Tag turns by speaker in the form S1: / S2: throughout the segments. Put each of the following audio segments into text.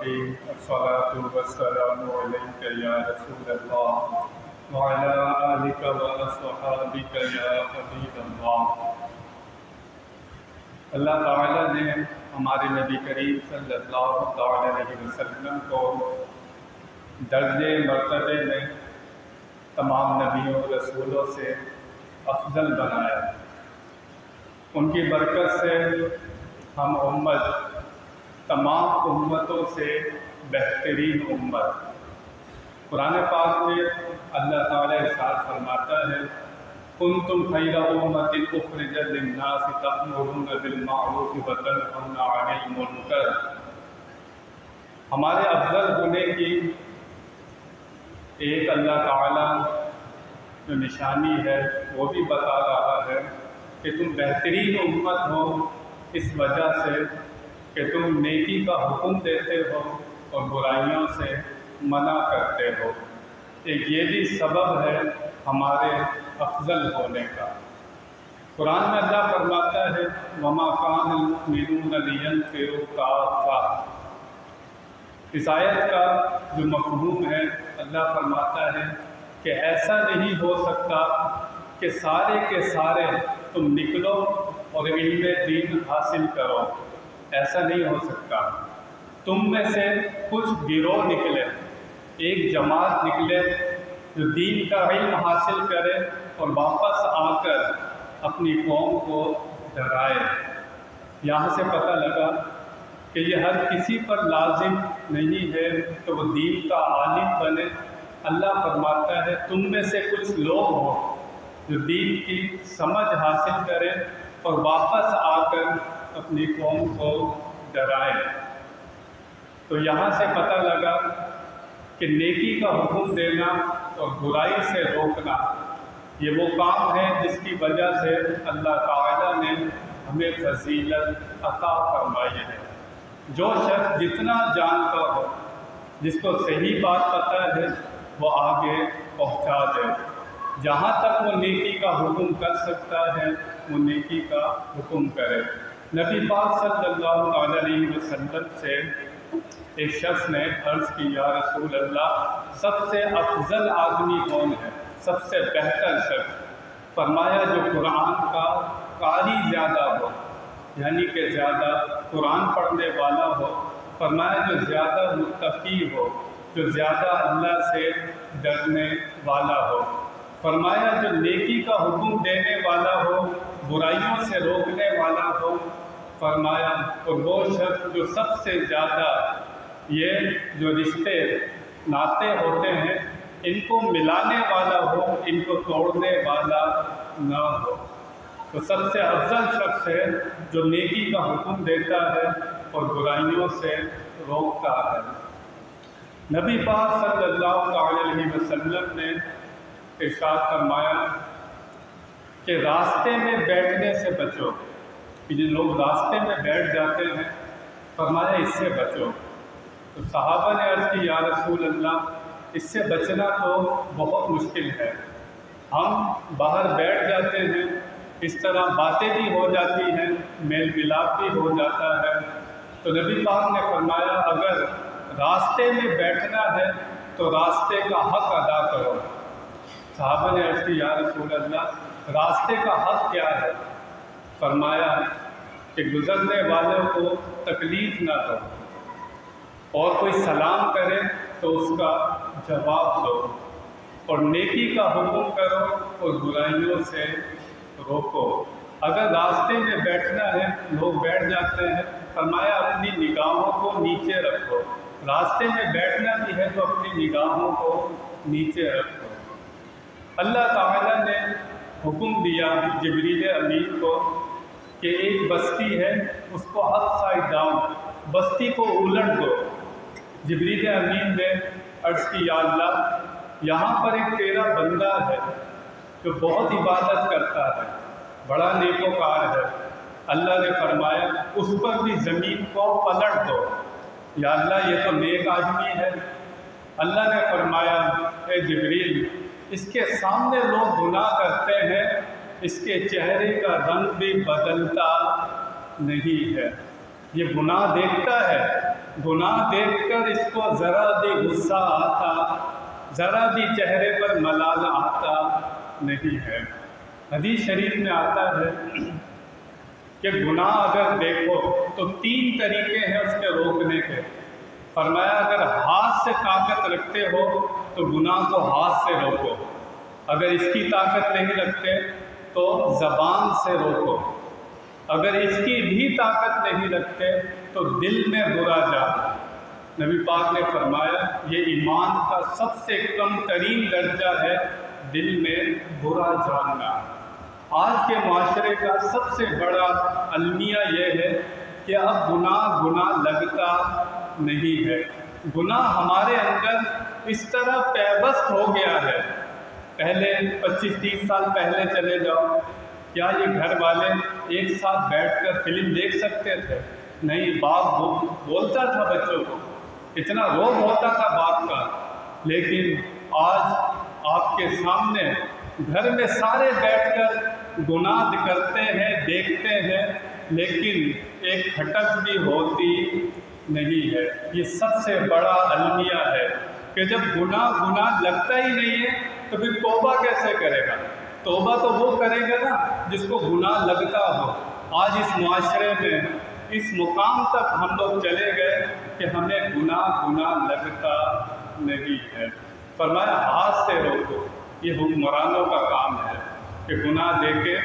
S1: الرحيم الصلاة والسلام عليك يا رسول الله وعلى آلك وأصحابك يا حبيب الله۔ اللہ تعالیٰ نے ہمارے نبی کریم صلی اللہ علیہ وسلم کو درجے مرتبے میں تمام نبیوں رسولوں سے افضل بنایا۔ ان کی برکت سے ہم امت تمام امتوں سے بہترین امت۔ قرآن پاک میں اللہ تعالیٰ ارشاد فرماتا ہے کنتم خیر امۃ اخرجت للناس تأمرون بالمعروف وتنہون عن المنکر۔ ہمارے افضل ہونے کی ایک اللہ تعالیٰ جو نشانی ہے وہ بھی بتا رہا ہے کہ تم بہترین امت ہو اس وجہ سے کہ تم نیکی کا حکم دیتے ہو اور برائیوں سے منع کرتے ہو۔ ایک یہ بھی سبب ہے ہمارے افضل ہونے کا۔ قرآن میں اللہ فرماتا ہے وَمَا كَانَ الْمُؤْمِنُونَ لِيَنْفِرُوا كَافَّةً۔ اس آیت کا جو مفہوم ہے اللہ فرماتا ہے کہ ایسا نہیں ہو سکتا کہ سارے کے سارے تم نکلو اور علم دین حاصل کرو، ایسا نہیں ہو سکتا۔ تم میں سے کچھ گروہ نکلے، ایک جماعت نکلے جو دین کا علم حاصل کرے اور واپس آ کر اپنی قوم کو ڈرائے۔ یہاں سے پتہ لگا کہ یہ ہر کسی پر لازم نہیں ہے کہ وہ دین کا عالم بنے۔ اللہ فرماتا ہے تم میں سے کچھ لوگ ہوں جو دین کی سمجھ حاصل کریں اور واپس آ کر اپنی قوم کو ڈرائے۔ تو یہاں سے پتہ لگا کہ نیکی کا حکم دینا اور برائی سے روکنا یہ وہ کام ہے جس کی وجہ سے اللہ تعالیٰ نے ہمیں فضیلت عطا فرمائی ہے۔ جو شخص جتنا جانتا ہو، جس کو صحیح بات پتہ ہے، وہ آگے پہنچا دے۔ جہاں تک وہ نیکی کا حکم کر سکتا ہے وہ نیکی کا حکم کرے۔ نبی پاک صلی اللہ علیہ وسلم سے ایک شخص نے عرض کی یا رسول اللہ سب سے افضل آدمی کون ہے، سب سے بہتر شخص؟ فرمایا جو قرآن کا قاری زیادہ ہو، یعنی کہ زیادہ قرآن پڑھنے والا ہو۔ فرمایا جو زیادہ متقی ہو، جو زیادہ اللہ سے ڈرنے والا ہو۔ فرمایا جو نیکی کا حکم دینے والا ہو، برائیوں سے روکنے والا ہو۔ فرمایا اور وہ شخص جو سب سے زیادہ یہ جو رشتے ناطے ہوتے ہیں ان کو ملانے والا ہو، ان کو توڑنے والا نہ ہو۔ تو سب سے افضل شخص ہے جو نیکی کا حکم دیتا ہے اور برائیوں سے روکتا ہے۔ نبی پاک صلی اللہ علیہ وسلم نے ارشاد فرمایا کہ راستے میں بیٹھنے سے بچو، کہ جو لوگ راستے میں بیٹھ جاتے ہیں فرمایا اس سے بچو۔ تو صحابہ نے عرض کی یا رسول اللہ اس سے بچنا تو بہت مشکل ہے، ہم باہر بیٹھ جاتے ہیں، اس طرح باتیں بھی ہو جاتی ہیں، میل ملاپ بھی ہو جاتا ہے۔ تو نبی پاک نے فرمایا اگر راستے میں بیٹھنا ہے تو راستے کا حق ادا کرو۔ صحابہ نے عرض کی یا رسول اللہ راستے کا حق کیا ہے؟ فرمایا کہ گزرنے والوں کو تکلیف نہ دو، اور کوئی سلام کرے تو اس کا جواب دو، اور نیکی کا حکم کرو اور برائیوں سے روکو۔ اگر راستے میں بیٹھنا ہے لوگ بیٹھ جاتے ہیں، فرمایا اپنی نگاہوں کو نیچے رکھو۔ راستے میں بیٹھنا بھی ہے تو اپنی نگاہوں کو نیچے رکھو۔ اللہ تعالیٰ نے حکم دیا جبریل امین کو کہ ایک بستی ہے اس کو اپ سائڈ ڈاؤن، بستی کو الٹ دو۔ جبریل امین نے عرض کی یا اللہ یہاں پر ایک تیرا بندہ ہے جو بہت عبادت کرتا ہے، بڑا نیکوکار ہے۔ اللہ نے فرمایا اس پر بھی زمین کو پلٹ دو۔ یا اللہ یہ تو نیک آدمی ہے۔ اللہ نے فرمایا اے جبریل اس کے سامنے لوگ گناہ کرتے ہیں، اس کے چہرے کا رنگ بھی بدلتا نہیں ہے، یہ گناہ دیکھتا ہے گناہ دیکھ کر اس کو ذرا بھی غصہ آتا، ذرا بھی چہرے پر ملال آتا نہیں ہے۔ حدیث شریف میں آتا ہے کہ گناہ اگر دیکھو تو 3 طریقے ہیں اس کے روکنے کے۔ فرمایا اگر ہاتھ سے طاقت رکھتے ہو تو گناہ کو ہاتھ سے روکو، اگر اس کی طاقت نہیں رکھتے تو زبان سے روکو، اگر اس کی بھی طاقت نہیں رکھتے تو دل میں برا جانا۔ نبی پاک نے فرمایا یہ ایمان کا سب سے کم ترین درجہ ہے، دل میں برا جاننا۔ آج کے معاشرے کا سب سے بڑا المیہ یہ ہے کہ اب گناہ لگتا نہیں ہے۔ گناہ ہمارے اندر اس طرح پیوست ہو گیا ہے۔ پہلے 25-30 سال پہلے چلے جاؤ، کیا یہ گھر والے ایک ساتھ بیٹھ کر فلم دیکھ سکتے تھے؟ نہیں، باپ بولتا تھا بچوں کو، اتنا روب ہوتا تھا باپ کا۔ لیکن آج آپ کے سامنے گھر میں سارے بیٹھ کر گناہ کرتے ہیں، دیکھتے ہیں، لیکن ایک کھٹک بھی ہوتی نہیں ہے۔ یہ سب سے بڑا المیہ ہے کہ جب گناہ لگتا ہی نہیں ہے تو پھر توبہ کیسے کرے گا؟ توبہ تو وہ کرے گا نا جس کو گناہ لگتا ہو۔ آج اس معاشرے میں اس مقام تک ہم لوگ چلے گئے کہ ہمیں گناہ لگتا نہیں ہے۔ فرمایا ہاتھ سے روکو، یہ حکمرانوں کا کام ہے کہ گناہ دیکھے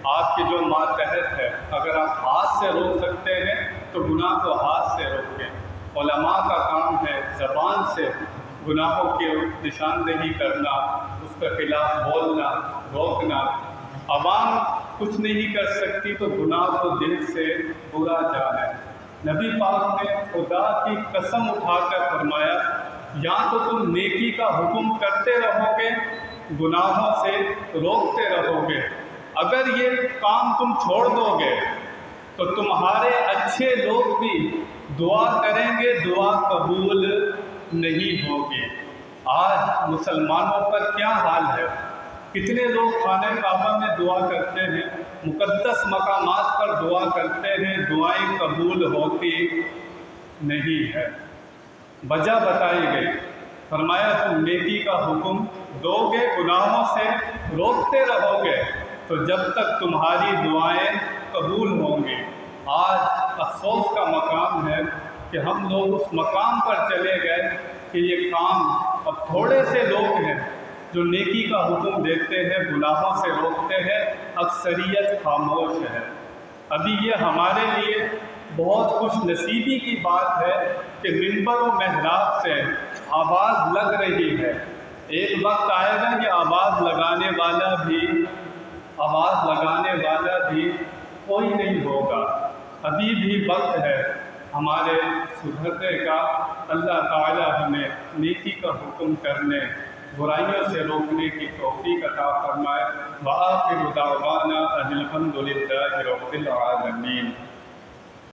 S1: آپ کی جو ماتحت ہے، اگر آپ ہاتھ سے روک سکتے ہیں تو گناہ کو ہاتھ سے روکیں۔ علماء کا کام ہے زبان سے گناہوں کی نشاندہی کرنا، اس کے خلاف بولنا، روکنا۔ عوام کچھ نہیں کر سکتی تو گناہ کو دل سے برا جانے۔ نبی پاک نے خدا کی قسم اٹھا کر فرمایا یا تو تم نیکی کا حکم کرتے رہو گے، گناہوں سے روکتے رہو گے، اگر یہ کام تم چھوڑ دو گے تو تمہارے اچھے لوگ بھی دعا کریں گے، دعا قبول نہیں ہوگی۔ آج مسلمانوں پر کیا حال ہے؟ کتنے لوگ خانہ کعبہ میں دعا کرتے ہیں، مقدس مقامات پر دعا کرتے ہیں، دعائیں قبول ہوتی نہیں ہے۔ وجہ بتائی گئی، فرمایا تم نیکی کا حکم دو گے، گناہوں سے روکتے رہو گے تو جب تک تمہاری دعائیں قبول ہوں گی۔ آج افسوس کا مقام ہے کہ ہم لوگ اس مقام پر چلے گئے کہ یہ کام اب تھوڑے سے لوگ ہیں جو نیکی کا حکم دیتے ہیں، گناہوں سے روکتے ہیں، اکثریت خاموش ہے۔ ابھی یہ ہمارے لیے بہت خوش نصیبی کی بات ہے کہ منبر و محراب سے آواز لگ رہی ہے۔ ایک وقت آئے گا کہ آواز لگانے والا بھی کوئی نہیں ہوگا۔ ابھی بھی وقت ہے ہمارے سدھرنے کا۔ اللہ تعالی ہمیں نیکی کا حکم کرنے، برائیوں سے روکنے کی توفیق عطا فرمائے۔ وآخر دعوانا ان الحمد للہ رب العالمین۔